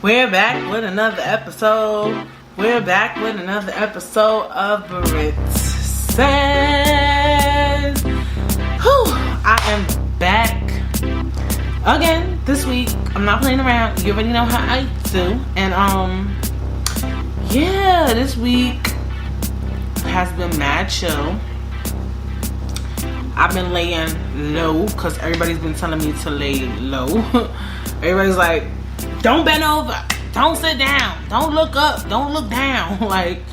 We're back with another episode. We're back with another episode of Brit Says. Whew, I am back again this week. I'm not playing around. You already know how I do. And yeah, this week has been mad chill. I've been laying low because everybody's been telling me to lay low. Everybody's like, don't bend over, don't sit down, don't look up, don't look down. Like,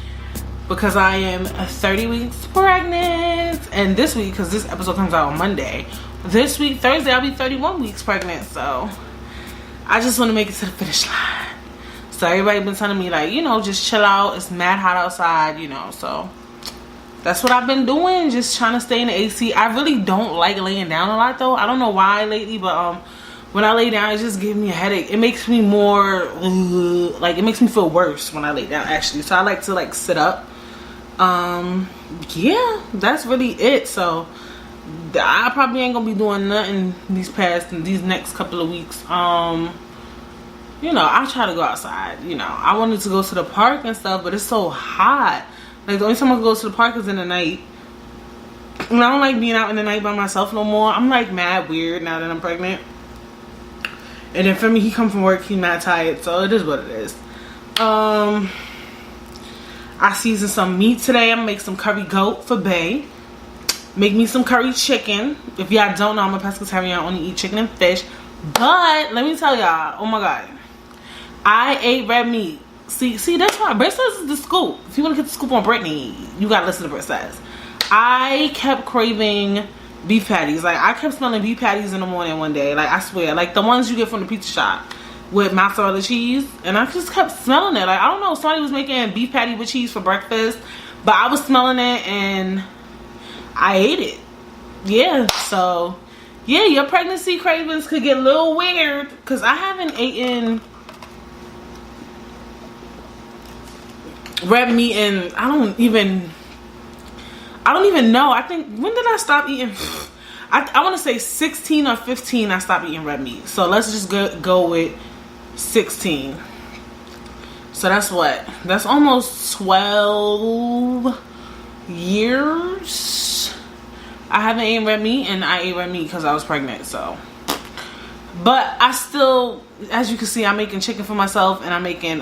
because I am 30 weeks pregnant. And this week, because this episode comes out on Monday, this week, Thursday, I'll be 31 weeks pregnant. So I just want to make it to the finish line. So everybody been telling me, like, you know, just chill out. It's mad hot outside, you know. So that's what I've been doing, just trying to stay in the AC. I really don't like laying down a lot, though. I don't know why lately, but when I lay down, it just gives me a headache. It makes me more, like, it makes me feel worse when I lay down, actually. So I like to, like, sit up. Yeah, that's really it. So I probably ain't gonna be doing nothing these next couple of weeks. You know, I try to go outside. You know, I wanted to go to the park and stuff, but it's so hot. Like, the only time I can go to the park is in the night. And I don't like being out in the night by myself no more. I'm, like, mad weird now that I'm pregnant. And then for me, he come from work, he mad tired. So it is what it is. I seasoned some meat today. I'm gonna make some curry goat for Bae. Make me some curry chicken. If y'all don't know, I'm a pescatarian. I only eat chicken and fish. But let me tell y'all, oh my god, I ate red meat. See, that's why Brit Says is the scoop. If you want to get the scoop on Brittany, you gotta listen to Brit Says. I kept craving beef patties. Like, I kept smelling beef patties in the morning one day. Like, I swear, like the ones you get from the pizza shop with mozzarella cheese. And I just kept smelling it. Like, I don't know, somebody was making beef patty with cheese for breakfast, but I was smelling it and I ate it. Yeah, so yeah, your pregnancy cravings could get a little weird, because I haven't eaten red meat and I don't even know. I think, when did I stop eating? I want to say 16 or 15 I stopped eating red meat. So let's just go with 16. So that's what? That's almost 12 years I haven't eaten red meat, and I ate red meat because I was pregnant. So, but I still, as you can see, I'm making chicken for myself, and I'm making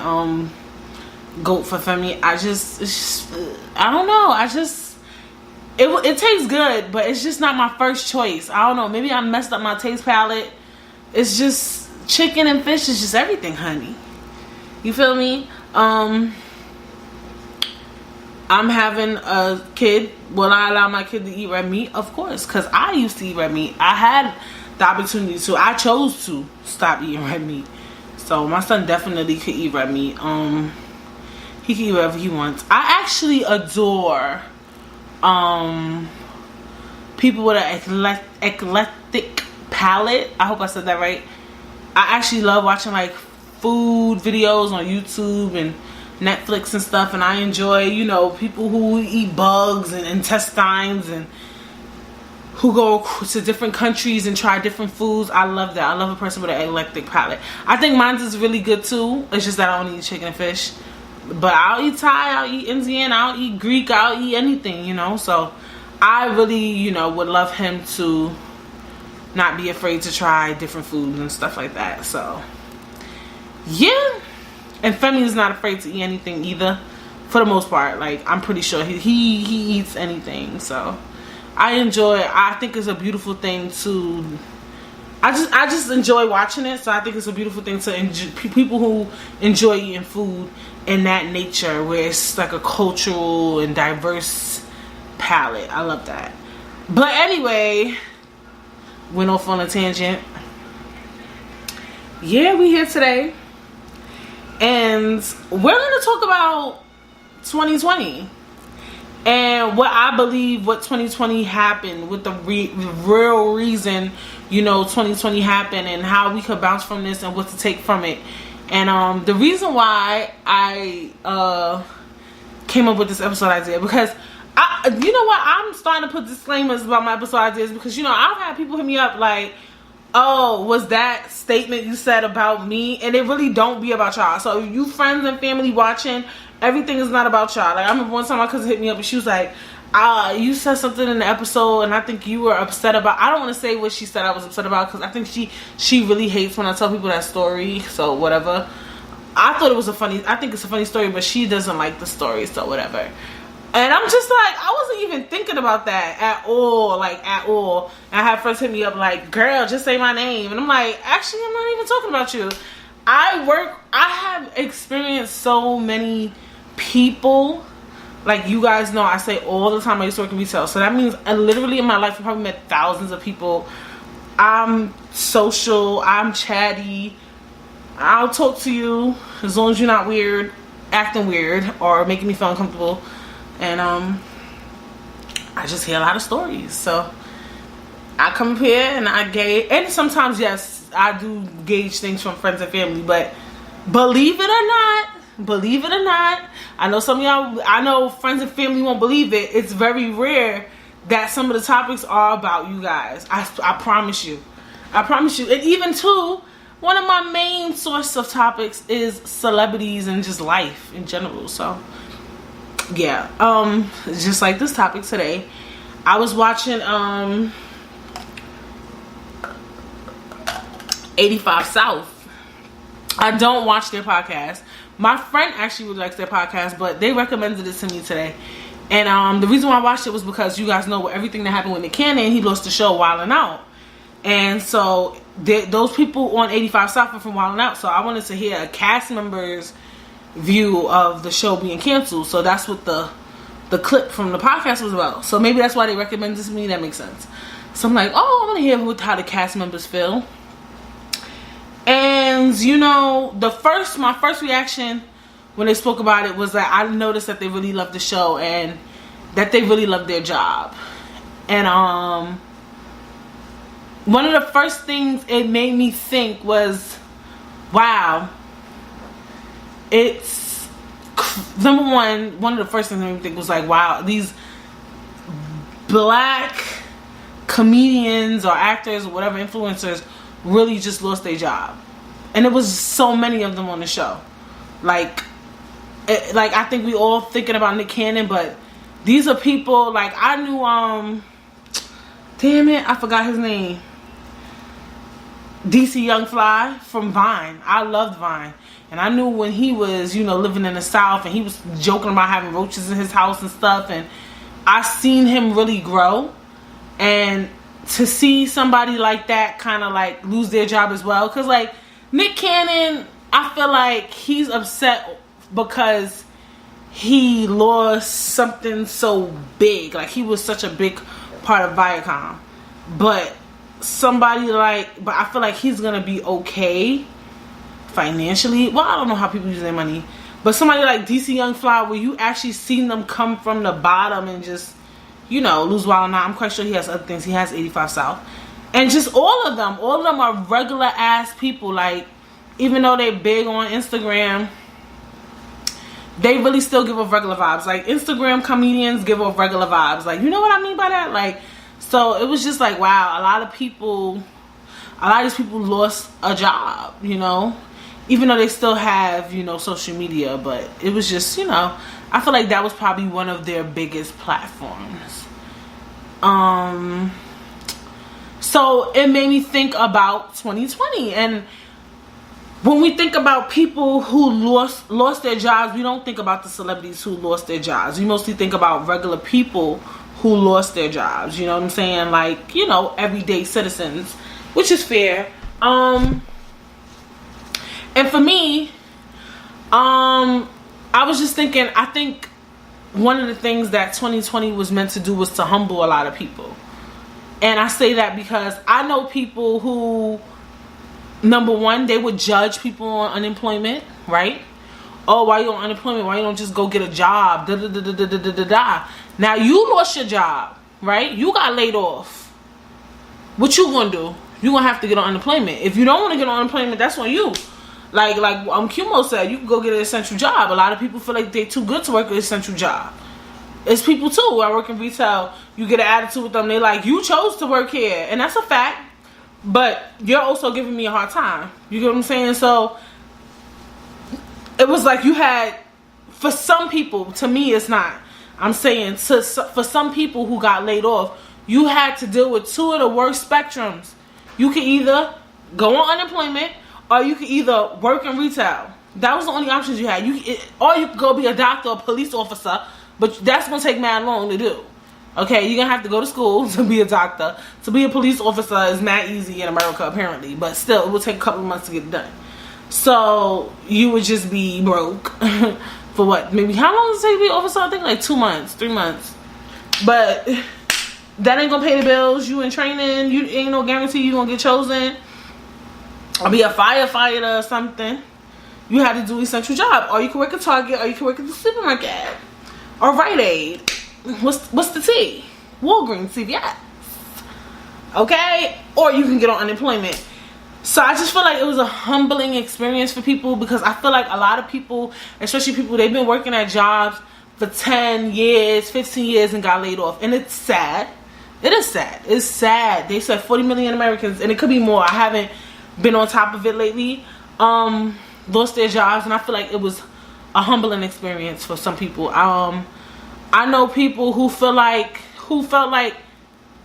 goat for Femi. I don't know. It tastes good, but it's just not my first choice. I don't know. Maybe I messed up my taste palette. It's just chicken and fish is just everything, honey. You feel me? I'm having a kid. Will I allow my kid to eat red meat? Of course, because I used to eat red meat. I had the opportunity to. I chose to stop eating red meat. So my son definitely could eat red meat. He can eat whatever he wants. I actually adore people with an eclectic palate. I hope I said that right. I actually love watching, like, food videos on YouTube and Netflix and stuff, and I enjoy, you know, people who eat bugs and intestines and who go to different countries and try different foods. I love that. I love a person with an eclectic palate. I think mine is really good too. It's just that I only eat chicken and fish. But I'll eat Thai, I'll eat Indian, I'll eat Greek, I'll eat anything, you know. So I really, you know, would love him to not be afraid to try different foods and stuff like that. So yeah. And Femi is not afraid to eat anything either, for the most part. Like, I'm pretty sure he eats anything. So I think it's a beautiful thing to, I just enjoy watching it. So I think it's a beautiful thing to enjoy, people who enjoy eating food in that nature, where it's like a cultural and diverse palette. I love that. But anyway, went off on a tangent. Yeah, we here today, and we're gonna talk about 2020 and what I believe what 2020 happened, with the real reason, you know, 2020 happened, and how we could bounce from this and what to take from it. And the reason why I came up with this episode idea, because you know what, I'm starting to put disclaimers about my episode ideas, because, you know, I've had people hit me up like, oh, was that statement you said about me? And it really don't be about y'all. So if you friends and family watching, everything is not about y'all. Like, I remember one time my cousin hit me up and she was like, you said something in the episode and I think you were upset about, I don't want to say what she said I was upset about, because I think she really hates when I tell people that story, so whatever. I thought it was I think it's a funny story, but she doesn't like the story, so whatever. And I'm just like, I wasn't even thinking about that at all, like at all. And I had friends hit me up like, girl, just say my name. And I'm like, actually, I'm not even talking about you. I have experienced so many people. Like, you guys know, I say all the time I used to work in retail. So that means literally in my life, I probably met thousands of people. I'm social. I'm chatty. I'll talk to you as long as you're not weird, acting weird, or making me feel uncomfortable. And I just hear a lot of stories. So I come up here and I gauge. And sometimes, yes, I do gauge things from friends and family. But believe it or not, I know some of y'all, I know friends and family won't believe it. It's very rare that some of the topics are about you guys. I promise you. I promise you. And even too, one of my main source of topics is celebrities and just life in general. So yeah, just like this topic today, I was watching 85 South. I don't watch their podcast. My friend actually really likes their podcast, but they recommended it to me today. And the reason why I watched it was because you guys know everything that happened with Nick Cannon. He lost the show Wild 'N Out. And so those people on 85 South are from Wild 'N Out. So I wanted to hear a cast member's view of the show being canceled. So that's what the clip from the podcast was about. So maybe that's why they recommended this to me. That makes sense. So I'm like, oh, I want to hear how the cast members feel. And you know, my first reaction when they spoke about it was that I noticed that they really loved the show and that they really loved their job. And one of the first things it made me think was, wow, it's number one of the first things that made me think was like, wow, these black comedians or actors or whatever, influencers, really just lost their job. And it was so many of them on the show. Like I think we all thinking about Nick Cannon, but these are people, like, I knew, damn it, I forgot his name. DC Young Fly from Vine. I loved Vine. And I knew when he was, you know, living in the South and he was joking about having roaches in his house and stuff. And I seen him really grow. And to see somebody like that kind of like lose their job as well. Because like Nick Cannon, I feel like he's upset because he lost something so big. Like he was such a big part of Viacom. But I feel like he's going to be okay financially. Well, I don't know how people use their money. But somebody like DC Young Fly, where you actually seen them come from the bottom and just, you know, lose Wild 'N Out. I'm quite sure he has other things. He has 85 South. And just all of them are regular ass people. Like, even though they're big on Instagram, they really still give off regular vibes. Like, Instagram comedians give off regular vibes. Like, you know what I mean by that? Like, so it was just like, wow, a lot of these people lost a job, you know, even though they still have, you know, social media. But it was just, you know, I feel like that was probably one of their biggest platforms. So it made me think about 2020. And when we think about people who lost their jobs, we don't think about the celebrities who lost their jobs. We mostly think about regular people who lost their jobs. You know what I'm saying? Like, you know, everyday citizens, which is fair. And for me, I was just thinking, I think one of the things that 2020 was meant to do was to humble a lot of people. And I say that because I know people who, number one, they would judge people on unemployment, right? Oh, why you on unemployment? Why you don't just go get a job? Da, da, da, da, da, da, da, da. Now, you lost your job, right? You got laid off. What you gonna do? You gonna have to get on unemployment. If you don't want to get on unemployment, that's on you. Like Cuomo said, you can go get an essential job. A lot of people feel like they're too good to work an essential job. It's people too. I work in retail. You get an attitude with them. They like, you chose to work here. And that's a fact. but you're also giving me a hard time. You get what I'm saying? So it was like you had, for some people, to me it's not, I'm saying for some people who got laid off, you had to deal with two of the worst spectrums. You could either go on unemployment, or you could either work in retail. That was the only options you had. Or you could go be a doctor or police officer, but that's going to take mad long to do. Okay, you're going to have to go to school to be a doctor. To be a police officer is mad easy in America, apparently. But still, it will take a couple of months to get it done. So, you would just be broke. For what? Maybe, how long does it take to be an officer? I think like 2 months, 3 months. But that ain't going to pay the bills. You in training. You ain't no guarantee you going to get chosen. Or be a firefighter or something. You had to do an essential job. Or you can work at Target. Or you can work at the supermarket. Or Rite Aid. What's the T? Walgreens, CVS. Okay? Or you can get on unemployment. So I just feel like it was a humbling experience for people, because I feel like a lot of people, especially people, they've been working at jobs for 10 years, 15 years and got laid off. And it's sad. It is sad. It's sad. They said 40 million Americans, and it could be more. I haven't been on top of it lately. Lost their jobs, and I feel like it was a humbling experience for some people. I know people who felt like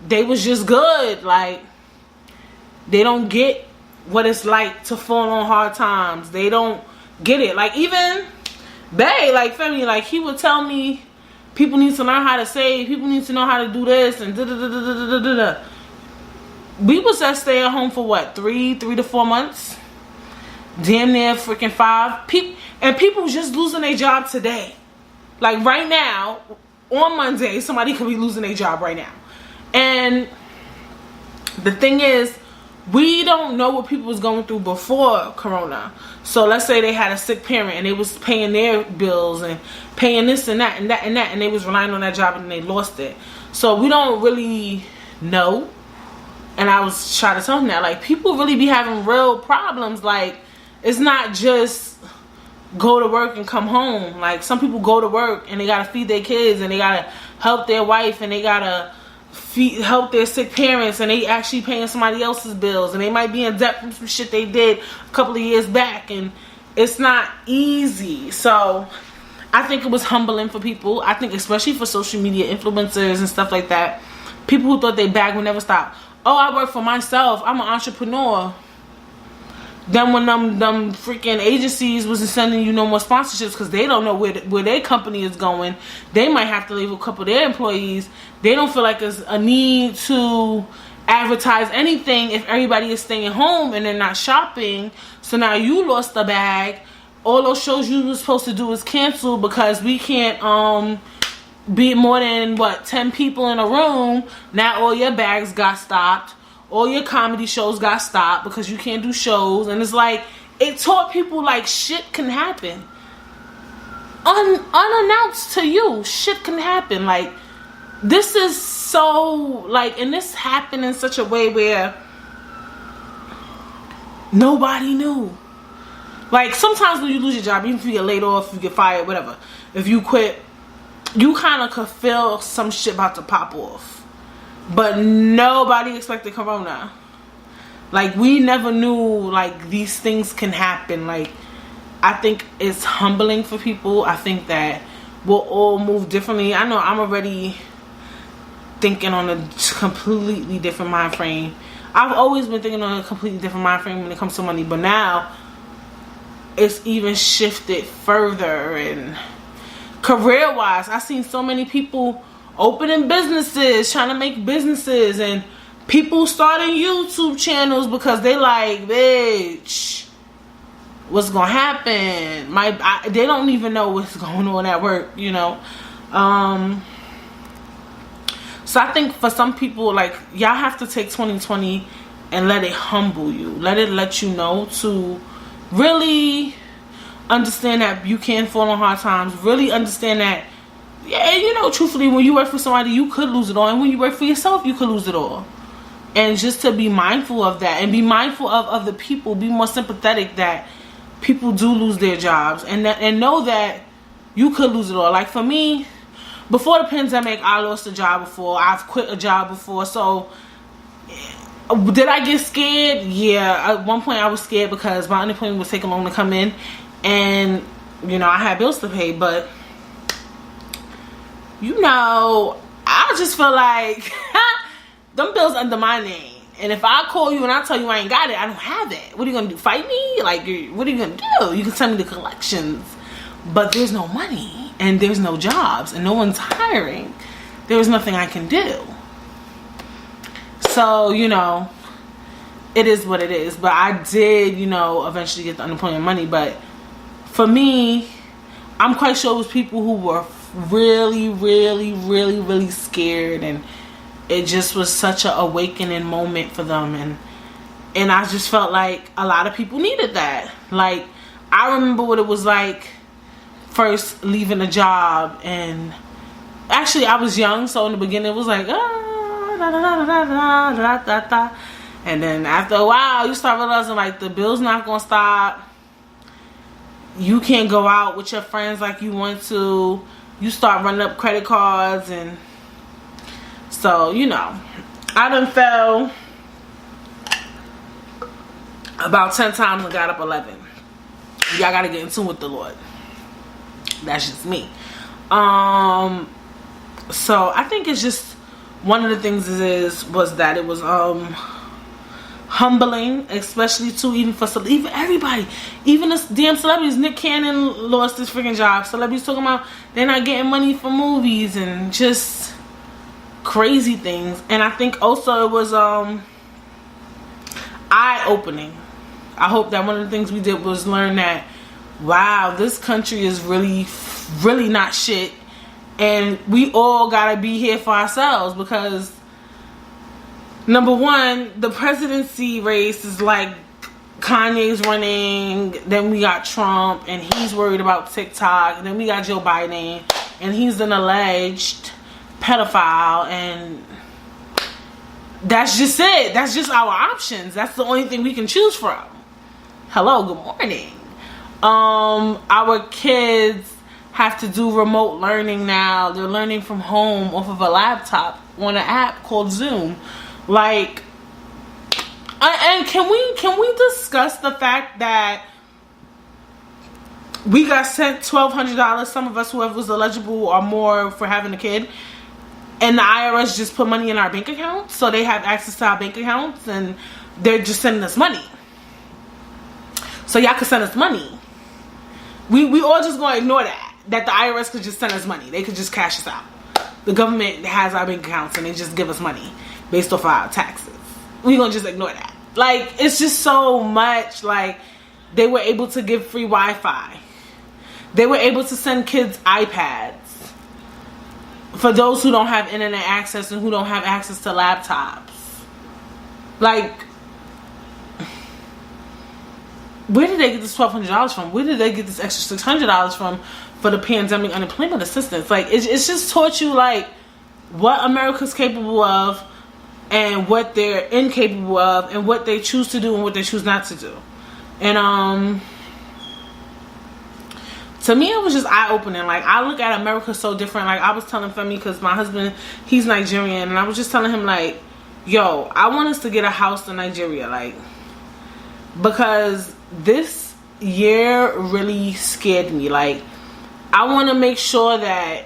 they was just good. Like, they don't get what it's like to fall on hard times. They don't get it. Like, even Bay, like, family, like, he would tell me people need to learn how to save. People need to know how to do this and da-da-da-da-da-da-da. We was at stay at home for what? 3 to 4 months? Damn near freaking 5. People just losing their job today. Like, right now, on Monday, somebody could be losing their job right now. And the thing is, we don't know what people was going through before Corona. So let's say they had a sick parent and they was paying their bills and paying this and that and that and that, and they was relying on that job and they lost it. So we don't really know. And I was trying to tell them that, like, people really be having real problems. Like, it's not just go to work and come home. Like, some people go to work and they gotta feed their kids and they gotta help their wife and they gotta help their sick parents, and they actually paying somebody else's bills, and they might be in debt from some shit they did a couple of years back, and it's not easy. So I think it was humbling for people. I think especially for social media influencers and stuff like that, people who thought their bag would never stop. Oh, I work for myself, I'm an entrepreneur. Then when them freaking agencies wasn't sending you no more sponsorships because they don't know where their company is going, they might have to leave a couple of their employees. They don't feel like there's a need to advertise anything if everybody is staying home and they're not shopping. So now you lost the bag. All those shows you were supposed to do is cancel because we can't be more than 10 people in a room. Now all your bags got stopped. All your comedy shows got stopped because you can't do shows. And it's like, it taught people, like, shit can happen. Unannounced to you, shit can happen. Like, this is so, like, and this happened in such a way where nobody knew. Like, sometimes when you lose your job, even if you get laid off, you get fired, whatever, if you quit, you kind of could feel some shit about to pop off. But nobody expected Corona. Like, we never knew, like, these things can happen. Like, I think it's humbling for people. I think that we'll all move differently. I know I'm already thinking on a completely different mind frame. I've always been thinking on a completely different mind frame when it comes to money. But now, it's even shifted further. And career-wise, I've seen so many people opening businesses, trying to make businesses, and people starting YouTube channels because they like, bitch, what's gonna happen? They don't even know what's going on at work, you know. So I think for some people, like, y'all have to take 2020 and let it humble you. Let you know to really understand that you can fall on hard times. Really understand that, yeah, you know, truthfully, when you work for somebody, you could lose it all. And when you work for yourself, you could lose it all. And just to be mindful of that. And be mindful of other people. Be more sympathetic that people do lose their jobs. And know that you could lose it all. Like, for me, before the pandemic, I lost a job before. I've quit a job before. So, Did I get scared? Yeah. At one point I was scared because my unemployment was taking long to come in, and you know I had bills to pay. But you know, I just feel like them bills under my name, and if I call you and I tell you I ain't got it, I don't have it. What are you gonna do? Fight me? Like, what are you gonna do? You can send me the collections, but there's no money and there's no jobs and no one's hiring. There's nothing I can do. So, you know, it is what it is. But I did, you know, eventually get the unemployment money. But for me, I'm quite sure it was people who were really, really, really, really scared. And it just was such an awakening moment for them. And I just felt like a lot of people needed that. Like, I remember what it was like first leaving a job. And actually, I was young. So in the beginning, it was like, and then after a while you start realizing like the bill's not gonna stop, you can't go out with your friends like you want to, you start running up credit cards. And so, you know, I done fell about 10 times and got up 11. Y'all gotta get in tune with the Lord. That's just me. So I think it's just one of the things was that it was humbling, especially too, even everybody, even the damn celebrities. Nick Cannon lost his freaking job. Celebrities talking about they're not getting money for movies and just crazy things. And I think also it was eye-opening. I hope that one of the things we did was learn that, wow, this country is really, really not shit. And we all gotta be here for ourselves, because number one, the presidency race is like Kanye's running, then we got Trump and he's worried about TikTok, and then we got Joe Biden and he's an alleged pedophile, and that's just it. That's just our options. That's the only thing we can choose from. Hello, good morning. Our kids have to do remote learning now. They're learning from home off of a laptop on an app called Zoom. Like, and can we discuss the fact that we got sent $1,200, some of us, whoever was eligible or more, for having a kid, and the IRS just put money in our bank accounts, so they have access to our bank accounts and they're just sending us money. So y'all can send us money. We all just gonna ignore that the IRS could just send us money. They could just cash us out. The government has our bank accounts and they just give us money based off our taxes. We gonna just ignore that. Like, it's just so much. Like, they were able to give free Wi-Fi. They were able to send kids iPads for those who don't have internet access and who don't have access to laptops. Like, where did they get this $1,200 from? Where did they get this extra $600 from for the pandemic unemployment assistance? Like, it's just taught you, like, what America's capable of and what they're incapable of and what they choose to do and what they choose not to do. And, to me, it was just eye-opening. Like, I look at America so different. Like, I was telling Femi, because my husband, he's Nigerian, and I was just telling him, like, yo, I want us to get a house in Nigeria, like, because this year really scared me. Like, I want to make sure that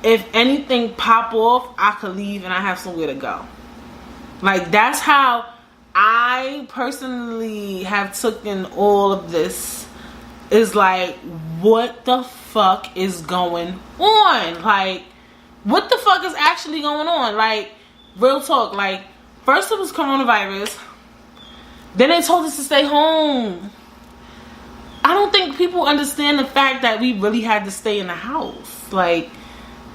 if anything pop off, I could leave and I have somewhere to go. Like, that's how I personally have taken all of this. Is like, what the fuck is going on? Like, what the fuck is actually going on? Like, real talk. Like, first it was coronavirus. Then they told us to stay home. I don't think people understand the fact that we really had to stay in the house. Like,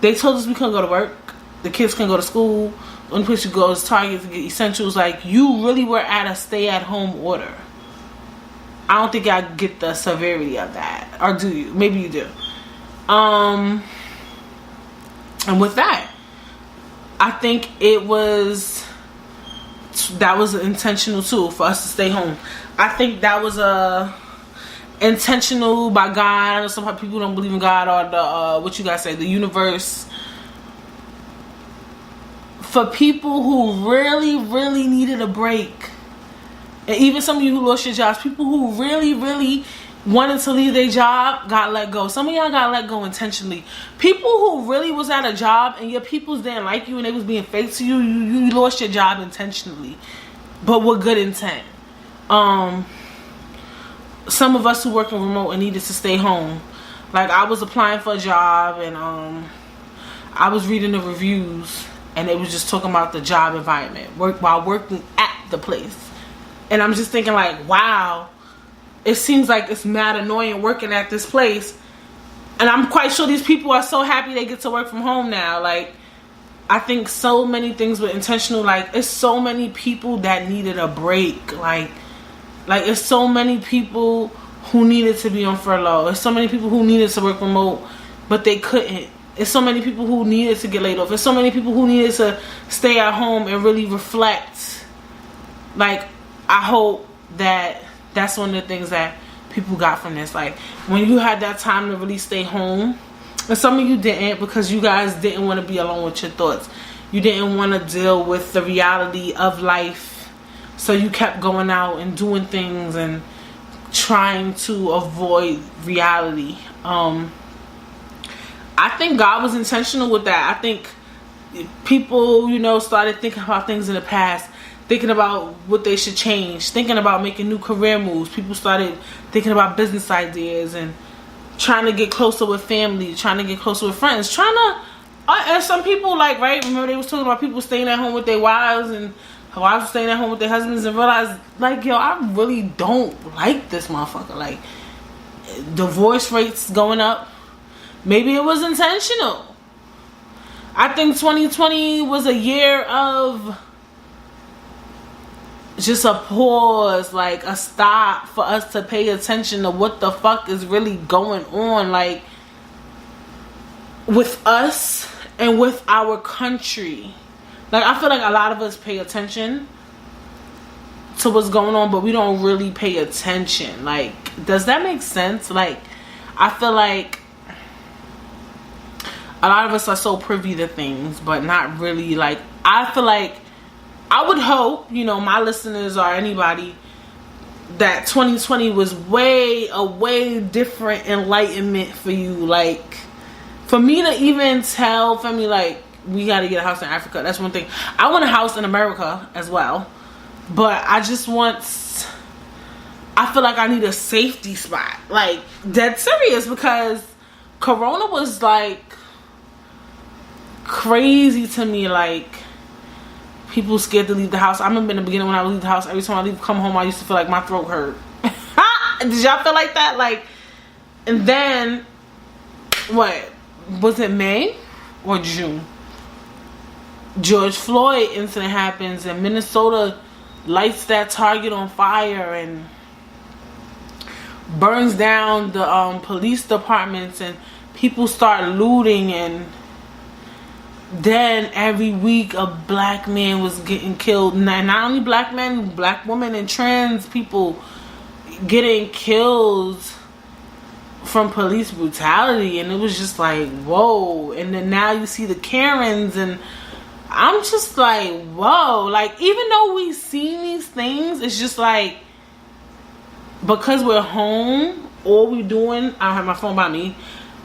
they told us we couldn't go to work. The kids couldn't go to school. The only place you go is Target to get essentials. Like, you really were at a stay-at-home order. I don't think I get the severity of that. Or do you? Maybe you do. And with that, I think that was intentional too, for us to stay home. I think that was intentional by God. I know some people don't believe in God, or the what you guys say, the universe, for people who really needed a break, and even some of you who lost your jobs, people who really wanted to leave their job got let go. Some of y'all got let go intentionally. People who really was at a job and your peoples didn't like you and they was being fake to you, you lost your job intentionally, but with good intent. Some of us who working remote and needed to stay home, like I was applying for a job and I was reading the reviews and they was just talking about the job environment while working at the place, and I'm just thinking like, wow, it seems like it's mad annoying working at this place. And I'm quite sure these people are so happy they get to work from home now. Like, I think so many things were intentional. Like, it's so many people that needed a break. Like it's so many people who needed to be on furlough. It's so many people who needed to work remote, but they couldn't. It's so many people who needed to get laid off. It's so many people who needed to stay at home and really reflect. Like, I hope that that's one of the things that people got from this. Like, when you had that time to really stay home, and some of you didn't because you guys didn't want to be alone with your thoughts. You didn't want to deal with the reality of life. So you kept going out and doing things and trying to avoid reality. I think God was intentional with that. I think people, started thinking about things in the past, thinking about what they should change, thinking about making new career moves. People started thinking about business ideas and trying to get closer with family, trying to get closer with friends, and some people, like, right, remember they was talking about people staying at home with their wives and wives staying at home with their husbands, and realized, like, yo, I really don't like this motherfucker. Like, divorce rates going up. Maybe it was intentional. I think 2020 was a year of just a pause, like a stop for us to pay attention to what the fuck is really going on, like, with us and with our country. Like, I feel like a lot of us pay attention to what's going on, but we don't really pay attention. Like, does that make sense? Like, I feel like a lot of us are so privy to things, but not really. Like, I feel like, I would hope, my listeners or anybody, that 2020 was a way different enlightenment for you. Like, for me to even tell family, like, we got to get a house in Africa. That's one thing. I want a house in America as well. But I feel like I need a safety spot. Like, dead serious, because Corona was, like, crazy to me. Like, people scared to leave the house. I remember in the beginning when I would leave the house, every time I come home, I used to feel like my throat hurt. Did y'all feel like that? Like, and then, what? Was it May or June? George Floyd incident happens and Minnesota lights that Target on fire and burns down the police departments, and people start looting, and then every week a black man was getting killed. Not only black men, black women and trans people getting killed from police brutality. And it was just like, whoa. And then now you see the Karens, and I'm just like, whoa. Like, even though we've seen these things, it's just like, because we're home, all we're doing, I don't have my phone by me,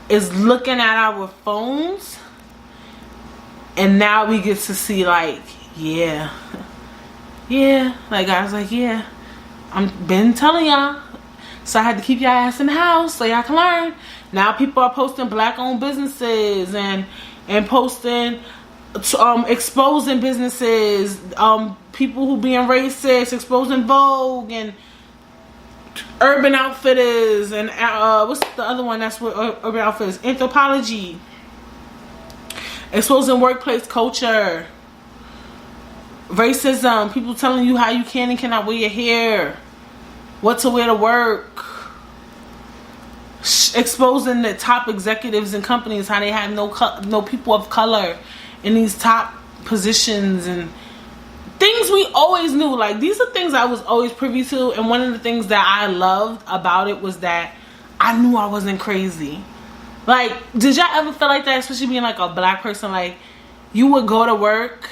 is looking at our phones. And now we get to see, like, yeah. Like, I was like, yeah, I'm been telling y'all. So I had to keep y'all ass in the house so y'all can learn. Now people are posting black-owned businesses and posting, exposing businesses, people who being racist, exposing Vogue and Urban Outfitters, and what's the other one that's with Urban Outfitters? Anthropology. Exposing workplace culture, racism, people telling you how you can and cannot wear your hair, what to wear to work, exposing the top executives in companies, how they have no people of color in these top positions, and things we always knew. Like, these are things I was always privy to, and one of the things that I loved about it was that I knew I wasn't crazy. Like, did y'all ever feel like that, especially being like a black person? Like, you would go to work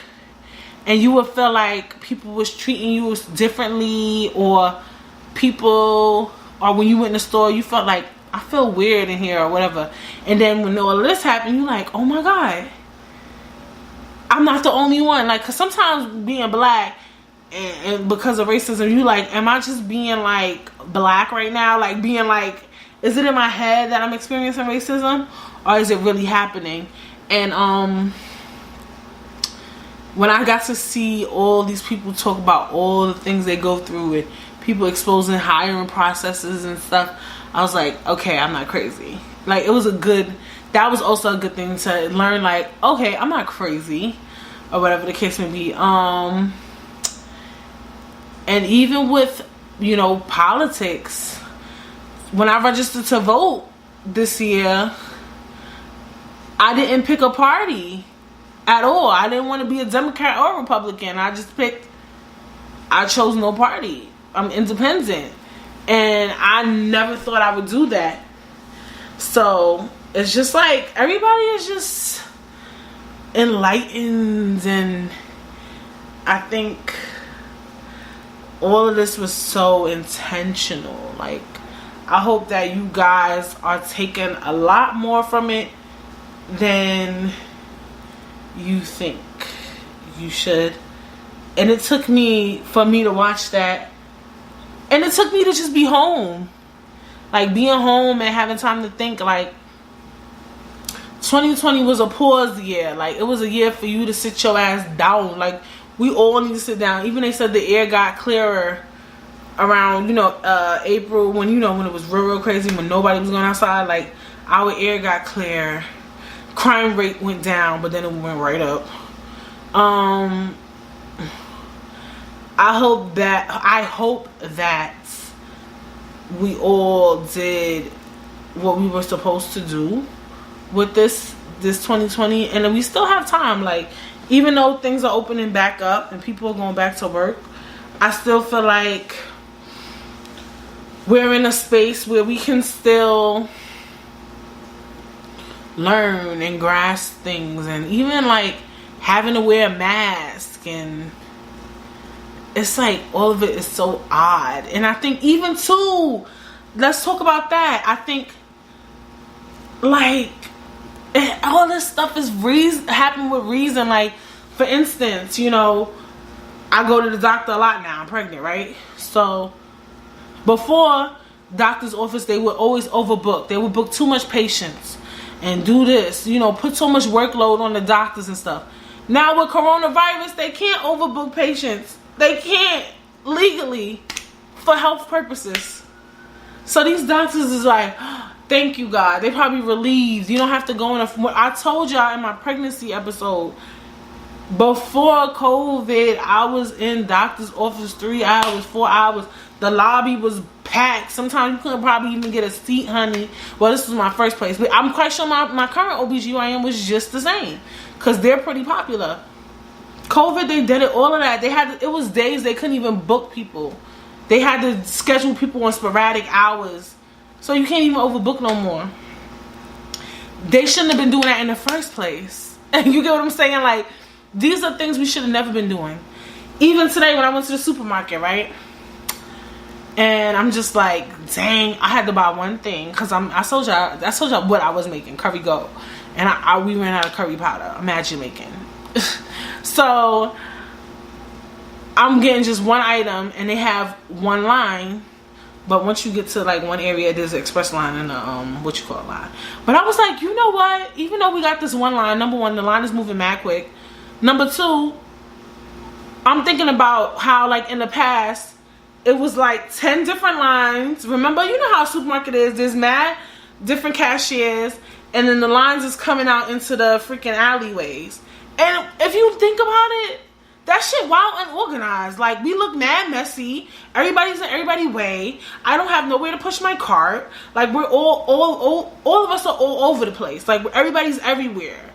and you would feel like people was treating you differently, or people, or when you went in the store, you felt like, I feel weird in here or whatever. And then when all of this happened, you're like, oh my God, I'm not the only one. Like, cause sometimes being black and because of racism, you like, am I just being like black right now? Like being like, is it in my head that I'm experiencing racism, or is it really happening? And when I got to see all these people talk about all the things they go through and people exposing hiring processes and stuff, I was like, okay, I'm not crazy. Like, it was that was also a good thing to learn, like, okay, I'm not crazy, or whatever the case may be. And even with, you know, politics, when I registered to vote this year, I didn't pick a party at all. I didn't want to be a Democrat or Republican. I chose no party. I'm independent. And I never thought I would do that. So it's just like, everybody is just enlightened, and I think all of this was so intentional. Like, I hope that you guys are taking a lot more from it than you think you should. And it took for me to watch that, and it took me to just be home. Like, being home and having time to think. Like, 2020 was a pause year. Like, it was a year for you to sit your ass down. Like, we all need to sit down. Even they said the air got clearer around, you know, April, when, you know, when it was real crazy, when nobody was going outside. Like, our air got clear. Crime rate went down, but then it went right up. I hope that we all did what we were supposed to do with this 2020, and then we still have time. Like, even though things are opening back up and people are going back to work, I still feel like we're in a space where we can still learn and grasp things, and even like having to wear a mask, and it's like all of it is so odd. And I think even too, let's talk about that. I think like all this stuff is happening with reason. Like, for instance, you know, I go to the doctor a lot now. I'm pregnant, right? So before, doctor's office, they would always overbook. They would book too much patients and do this, you know, put so much workload on the doctors and stuff. Now with coronavirus, they can't overbook patients. They can't legally for health purposes. So these doctors is like, thank you, God. They probably relieved. You don't have to go in I told y'all in my pregnancy episode, before COVID, I was in doctor's office 3 hours, 4 hours. The lobby was packed. Sometimes you couldn't probably even get a seat, honey. Well, this was my first place, but I'm quite sure my current OBGYN was just the same, because they're pretty popular. COVID, they did it, all of that. It was days they couldn't even book people. They had to schedule people on sporadic hours. So you can't even overbook no more. They shouldn't have been doing that in the first place. And you get what I'm saying? Like, these are things we should have never been doing. Even today when I went to the supermarket, right? And I'm just like, dang, I had to buy one thing, because I told y'all what I was making, curry goat. And we ran out of curry powder. Imagine making. So I'm getting just one item, and they have one line. But once you get to like one area, there's an express line and a line. But I was like, you know what? Even though we got this one line, number one, the line is moving mad quick. Number two, I'm thinking about how, like, in the past, it was like 10 different lines. Remember, you know how a supermarket is. There's mad different cashiers, and then the lines is coming out into the freaking alleyways. And if you think about it, that shit wild and organized. Like, we look mad messy. Everybody's in everybody's way. I don't have nowhere to push my cart. Like, we're all of us are all over the place. Like, everybody's everywhere.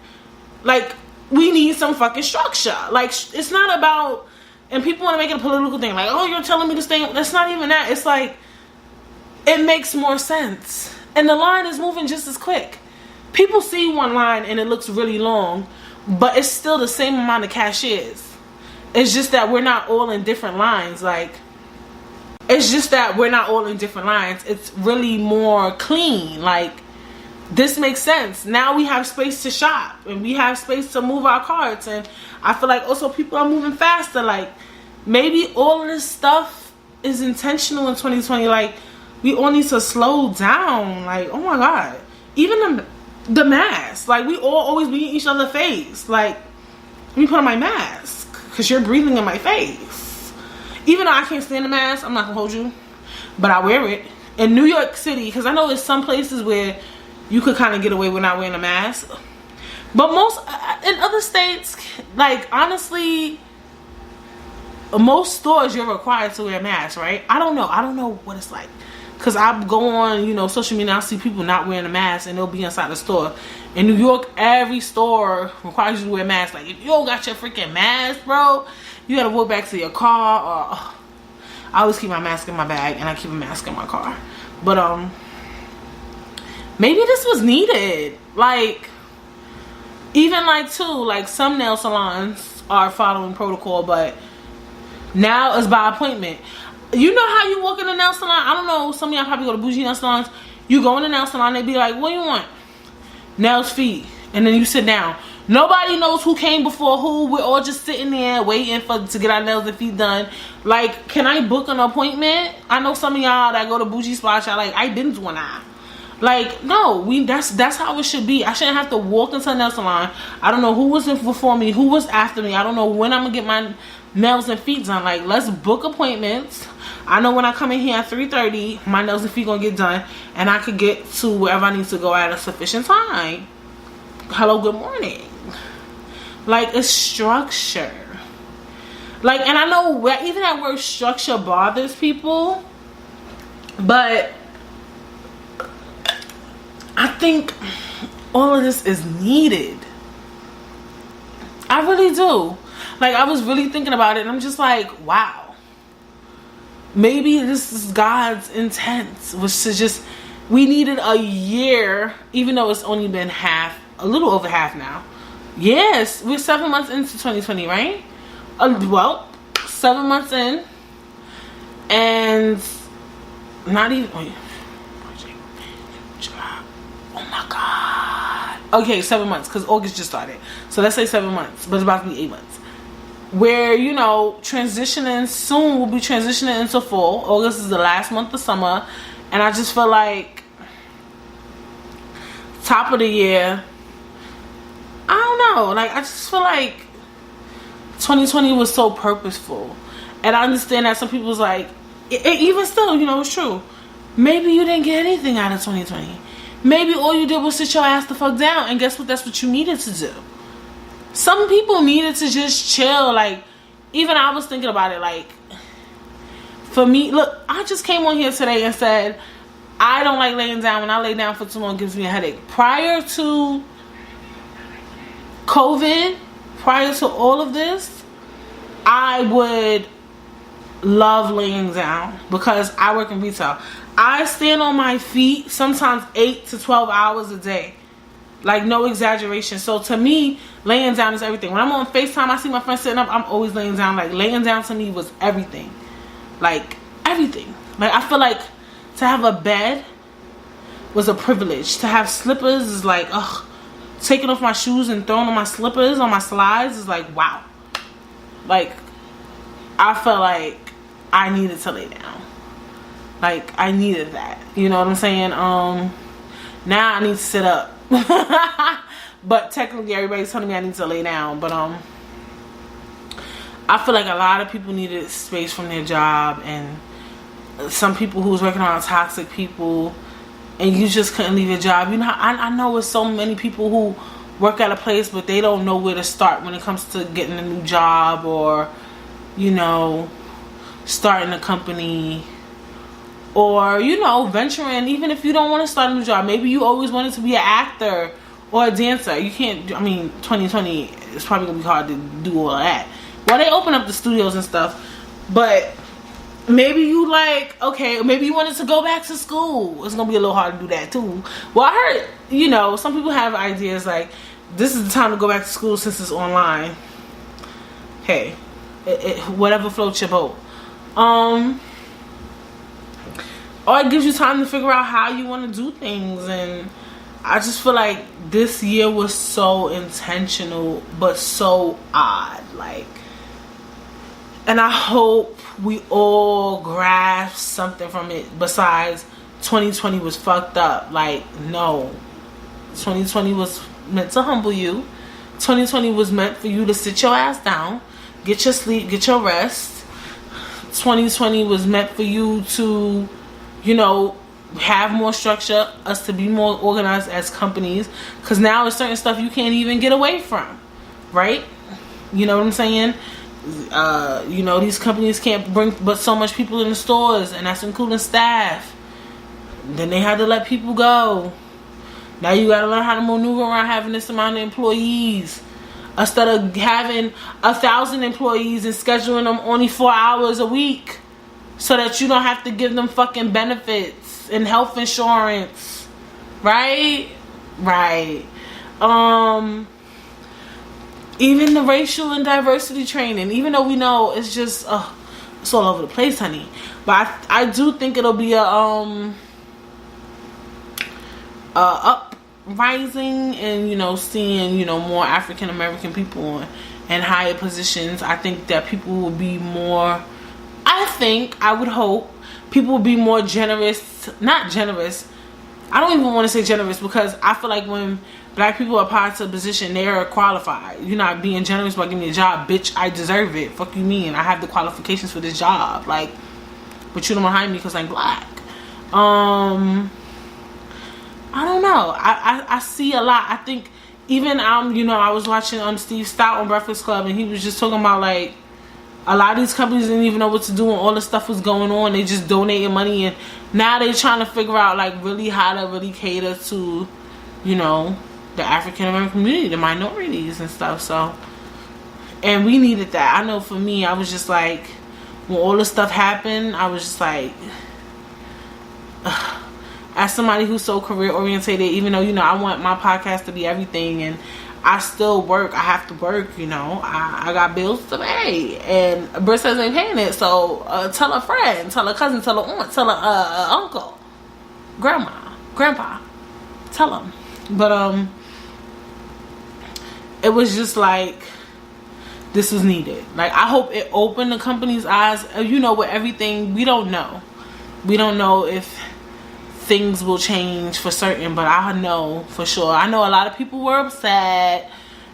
Like, we need some fucking structure. Like, it's not about, and people want to make it a political thing. Like, oh, you're telling me to stay. That's not even that. It's like, it makes more sense. And the line is moving just as quick. People see one line and it looks really long, but it's still the same amount of cashiers. It's just that we're not all in different lines. Like, it's just that we're not all in different lines. It's really more clean. Like, this makes sense. Now we have space to shop and we have space to move our carts, and I feel like also people are moving faster. Like, maybe all of this stuff is intentional in 2020. Like, we all need to slow down. Like, oh my god, even the mask. Like, we all always be in each other's face. Like, let me put on my mask because you're breathing in my face. Even though I can't stand the mask, I'm not gonna hold you, but I wear it in New York City because I know there's some places where you could kind of get away with not wearing a mask, but most in other states, like, honestly, most stores you're required to wear a mask, right? I don't know what it's like, because I go on, you know, social media and I see people not wearing a mask and they'll be inside the store. In New York, every store requires you to wear a mask. Like, if you don't got your freaking mask, bro, you gotta walk back to your car. Or I always keep my mask in my bag and I keep a mask in my car. But maybe this was needed. Like, even like too, like some nail salons are following protocol, but now it's by appointment. You know how you walk in a nail salon? I don't know, some of y'all probably go to bougie nail salons. You go in the nail salon, they be like, what do you want? Nails, feet. And then you sit down. Nobody knows who came before who. We're all just sitting there waiting to get our nails and feet done. Like, can I book an appointment? I know some of y'all that go to bougie spots, y'all like, I been doing that. Like, no, that's how it should be. I shouldn't have to walk into a nail salon. I don't know who was in before me, who was after me. I don't know when I'm gonna get my nails and feet done. Like, let's book appointments. I know when I come in here at 3:30, my nails and feet gonna get done, and I could get to wherever I need to go at a sufficient time. Hello, good morning. Like, it's structure. Like, and I know even that word structure bothers people, but I think all of this is needed. I really do. Like, I was really thinking about it, and I'm just like, wow. Maybe this is God's intent, was to just, we needed a year, even though it's only been a little over half now. Yes, we're 7 months into 2020, right? Well, 7 months in, and not even, wait. Oh my god. Okay, 7 months, because August just started. So let's say 7 months, but it's about to be 8 months. Where, you know, transitioning soon, we'll be transitioning into fall. August is the last month of summer, and I just feel like top of the year, I don't know, like, I just feel like 2020 was so purposeful. And I understand that some people's like, even still, you know, it's true, maybe you didn't get anything out of 2020. Maybe all you did was sit your ass the fuck down, and guess what, that's what you needed to do. Some people needed to just chill. Like, even I was thinking about it, like, for me, look, I just came on here today and said, I don't like laying down. When I lay down for too long, it gives me a headache. Prior to COVID, prior to all of this, I would love laying down because I work in retail. I stand on my feet sometimes 8 to 12 hours a day. Like, no exaggeration. So to me, laying down is everything. When I'm on FaceTime, I see my friend sitting up, I'm always laying down. Like, laying down to me was everything. Like, everything. Like, I feel like to have a bed was a privilege. To have slippers is like, ugh. Taking off my shoes and throwing on my slippers, on my slides, is like, wow. Like, I felt like I needed to lay down. Like, I needed that. You know what I'm saying? Now I need to sit up. But technically everybody's telling me I need to lay down. But I feel like a lot of people needed space from their job, and some people who was working on toxic people, and you just couldn't leave your job. You know, I know it's so many people who work at a place, but they don't know where to start when it comes to getting a new job, or, you know, starting a company, or, you know, venturing. Even if you don't want to start a new job, maybe you always wanted to be an actor or a dancer. You can't, I mean, 2020 is probably gonna be hard to do all of that. Well, they open up the studios and stuff, but maybe you like, okay, maybe you wanted to go back to school. It's gonna be a little hard to do that too. Well, I heard, you know, some people have ideas like, this is the time to go back to school since it's online. Hey, whatever floats your boat. Or it gives you time to figure out how you want to do things. And I just feel like this year was so intentional, but so odd. Like, and I hope we all grasp something from it besides 2020 was fucked up. Like, no. 2020 was meant to humble you. 2020 was meant for you to sit your ass down, get your sleep, get your rest. 2020 was meant for you to, you know, have more structure, us to be more organized as companies, because now there's certain stuff you can't even get away from, right? You know what I'm saying? You know, these companies can't bring but so much people in the stores, and that's including staff. Then they had to let people go. Now you gotta learn how to maneuver around having this amount of employees. Instead of having 1,000 employees and scheduling them only 4 hours a week, so that you don't have to give them fucking benefits and health insurance. Right? Right. Even the racial and diversity training, even though we know it's just it's all over the place, honey. But I do think it'll be a uprising, and, you know, seeing, you know, more African American people in higher positions. I think that people will be more, I would hope people will be more generous. Not generous, I don't even want to say generous, because I feel like when black people apply to a position, they are qualified. You're not being generous by giving me a job, bitch. I deserve it. Fuck you mean? I have the qualifications for this job. Like, but you don't hire me because I'm black. I don't know. I see a lot. I think even you know, I was watching Steve Stout on Breakfast Club, and he was just talking about, like, a lot of these companies didn't even know what to do when all the stuff was going on. They just donated money, and now they're trying to figure out, like, really how to really cater to, you know, the African American community, the minorities and stuff. So, and we needed that. I know for me, I was just like, when all this stuff happened, I was just like, as somebody who's so career orientated, even though, you know, I want my podcast to be everything, and I still work. I have to work, you know. I got bills to pay, and Bristol ain't paying it. So tell a friend, tell a cousin, tell a aunt, tell a uncle, grandma, grandpa, tell them. But it was just like, this was needed. Like, I hope it opened the company's eyes. You know, with everything, we don't know. We don't know if things will change for certain, but I know for sure. I know a lot of people were upset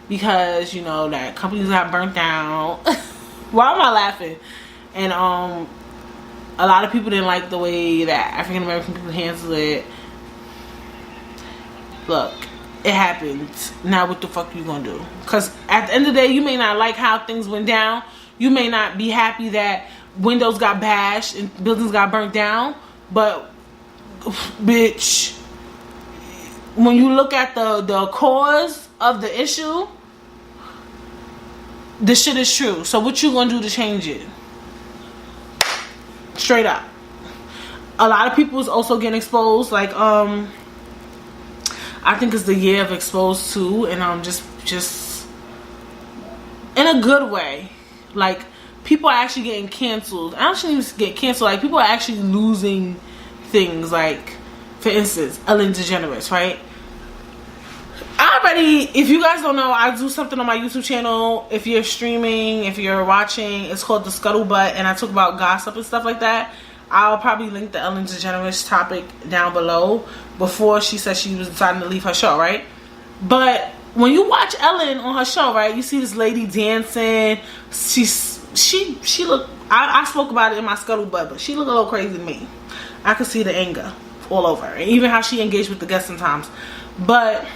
because, you know, that companies got burnt down. Why am I laughing? And a lot of people didn't like the way that African American people handled it. Look, it happened. Now what the fuck you gonna do? Because at the end of the day, you may not like how things went down. You may not be happy that windows got bashed and buildings got burnt down, but bitch, when you look at the cause of the issue, the shit is true. So what you gonna do to change it? Straight up. A lot of people is also getting exposed. Like, I think it's the year of exposed too, and just in a good way. Like, people are actually getting canceled. I don't even get canceled. Like, people are actually losing things. Like, for instance, Ellen DeGeneres, right? If you guys don't know, I do something on my YouTube channel. If you're streaming, if you're watching, it's called The Scuttlebutt, and I talk about gossip and stuff like that. I'll probably link the Ellen DeGeneres topic down below before she said she was deciding to leave her show, right? But when you watch Ellen on her show, right, you see this lady dancing. She look, I spoke about it in my Scuttlebutt, but she look a little crazy to me. I could see the anger all over her, and even how she engaged with the guests sometimes. But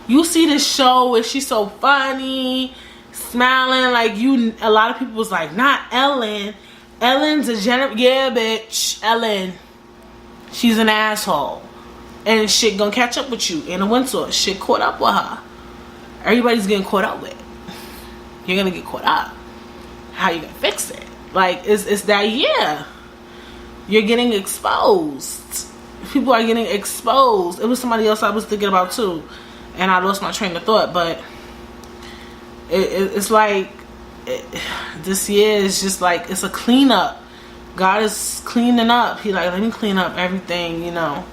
you see this show where she's so funny, smiling, like, a lot of people was like, not Ellen. Ellen's a yeah, bitch. Ellen, she's an asshole, and shit gonna catch up with you in the winter. Shit caught up with her. Everybody's getting caught up with. You're gonna get caught up. How you gonna fix it? Like, it's that year. You're getting exposed. People are getting exposed. It was somebody else I was thinking about too, and I lost my train of thought. But it's like, this year is just like, it's a cleanup. God is cleaning up. He like, let me clean up everything, you know.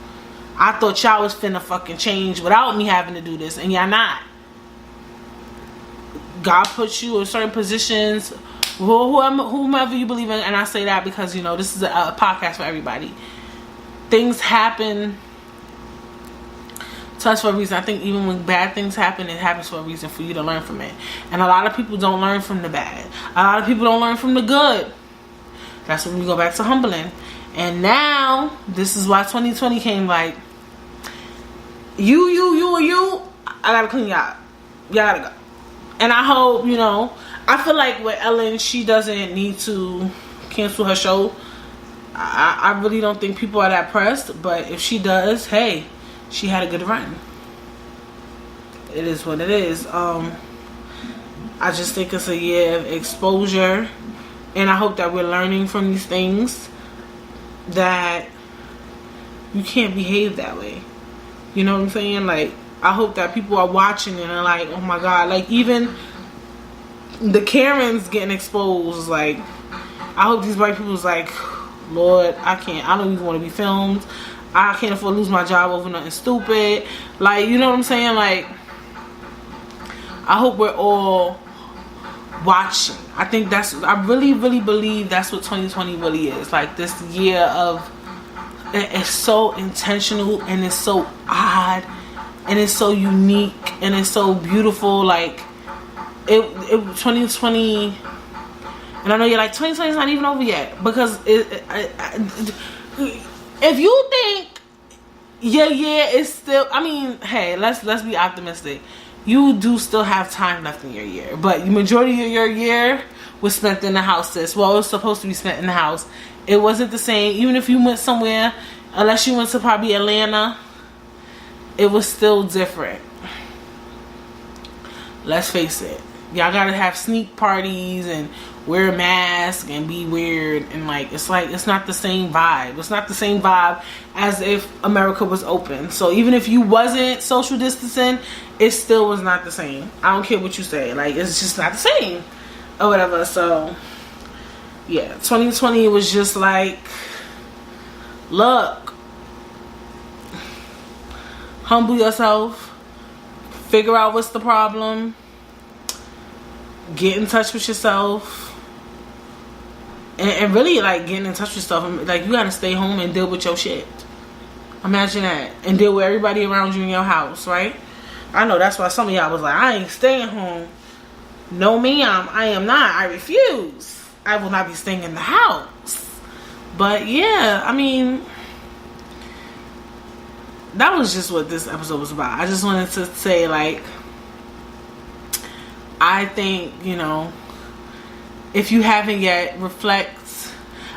I thought y'all was finna fucking change without me having to do this, and y'all not. God puts you in certain positions, whomever you believe in, and I say that because, you know, this is a podcast for everybody. Things happen to us for a reason. I think even when bad things happen, it happens for a reason, for you to learn from it. And a lot of people don't learn from the bad. A lot of people don't learn from the good. That's when we go back to humbling. And now, this is why 2020 came, like, you, I gotta clean you out. Y'all gotta go. And I hope, you know, I feel like with Ellen, she doesn't need to cancel her show. I really don't think people are that pressed, but if she does, hey, she had a good run. It is what it is. I just think it's a year of exposure, and I hope that we're learning from these things, that you can't behave that way. You know what I'm saying? Like, I hope that people are watching and are like, oh my God. Like, even the Karens getting exposed. Like, I hope these white people's like, Lord, I don't even want to be filmed. I can't afford to lose my job over nothing stupid. Like, you know what I'm saying? Like, I hope we're all watching. I really, really believe that's what 2020 really is. Like, this year of, it's so intentional, and it's so odd, and it's so unique, and it's so beautiful. Like, it 2020, and I know you're like, 2020 is not even over yet, because if you think your year is still, I mean, hey, let's be optimistic. You do still have time left in your year, but the majority of your year was spent in the house, sis. Well, it was supposed to be spent in the house. It wasn't the same. Even if you went somewhere, unless you went to probably Atlanta, it was still different. Let's face it. Y'all gotta have sneak parties and wear a mask and be weird, and like, it's not the same vibe. It's not the same vibe as if America was open. So even if you wasn't social distancing, it still was not the same. I don't care what you say. Like, it's just not the same or whatever. So yeah, 2020 was just like, look, humble yourself, figure out what's the problem, get in touch with yourself, and really, like, getting in touch with stuff. Like, you gotta stay home and deal with your shit. Imagine that. And deal with everybody around you in your house, right? I know that's why some of y'all was like, I ain't staying home. No, ma'am, I am not. I refuse. I will not be staying in the house. But yeah, I mean, that was just what this episode was about. I just wanted to say, like, I think, you know, if you haven't yet, reflect.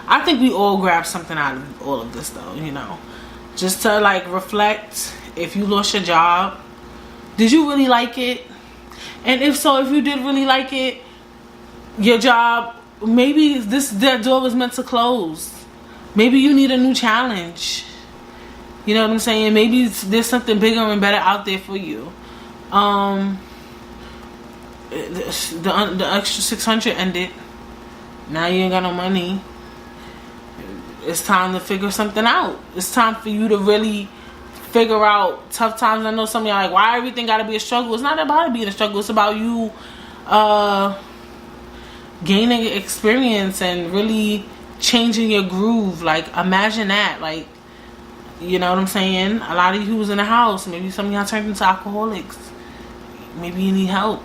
I think we all grab something out of all of this, though, you know. Just to, like, reflect. If you lost your job, did you really like it? And if so, if you did really like it, your job, maybe that door was meant to close. Maybe you need a new challenge. You know what I'm saying? Maybe there's something bigger and better out there for you. The extra 600 ended. Now you ain't got no money. It's time to figure something out. It's time for you to really figure out tough times. I know some of y'all like, why everything gotta be a struggle? It's not about it being a struggle. It's about you gaining experience and really changing your groove. Like, imagine that. Like, you know what I'm saying? A lot of you was in the house. Maybe some of y'all turned into alcoholics. Maybe you need help.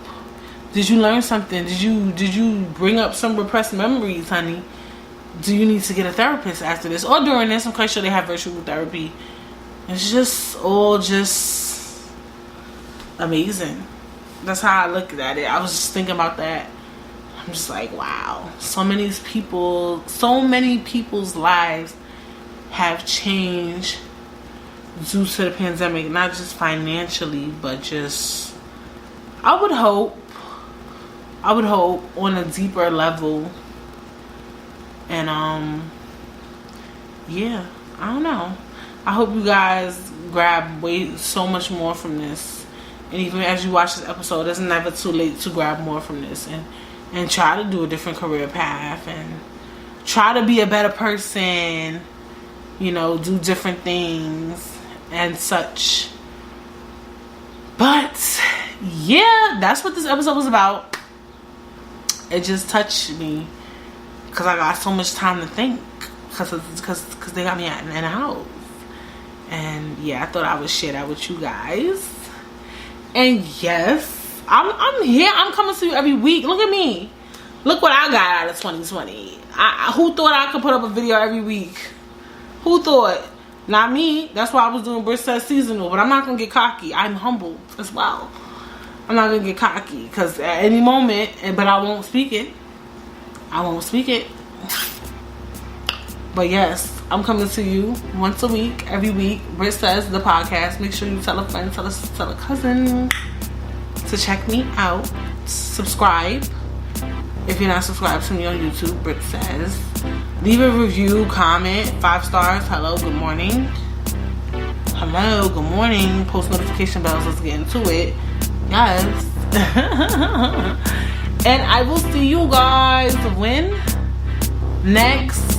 Did you learn something? Did you bring up some repressed memories, honey? Do you need to get a therapist after this or during this? I'm quite sure they have virtual therapy. It's just all just amazing. That's how I look at it. I was just thinking about that. I'm just like, wow. So many people's lives have changed due to the pandemic. Not just financially, but just, I would hope on a deeper level. And yeah, I don't know. I hope you guys grab so much more from this. And even as you watch this episode, it's never too late to grab more from this. And and try to do a different career path and try to be a better person, you know, do different things and such. But yeah, that's what this episode was about. It just touched me because I got so much time to think because they got me in the house. And yeah, I thought I would share that with you guys. And yes, I'm here. I'm coming to you every week. Look at me. Look what I got out of 2020. Who thought I could put up a video every week? Who thought? Not me. That's why I was doing Brit Says seasonal. But I'm not going to get cocky. I'm humbled as well. I'm not going to get cocky. Because at any moment, but I won't speak it. I won't speak it. But yes, I'm coming to you once a week, every week. Brit Says, the podcast. Make sure you tell a friend, tell a cousin to check me out. Subscribe. If you're not subscribed to me on YouTube, Brit Says. Leave a review, comment, 5 stars. Hello, good morning. Hello, good morning. Post notification bells. Let's get into it. Yes. And I will see you guys when? Next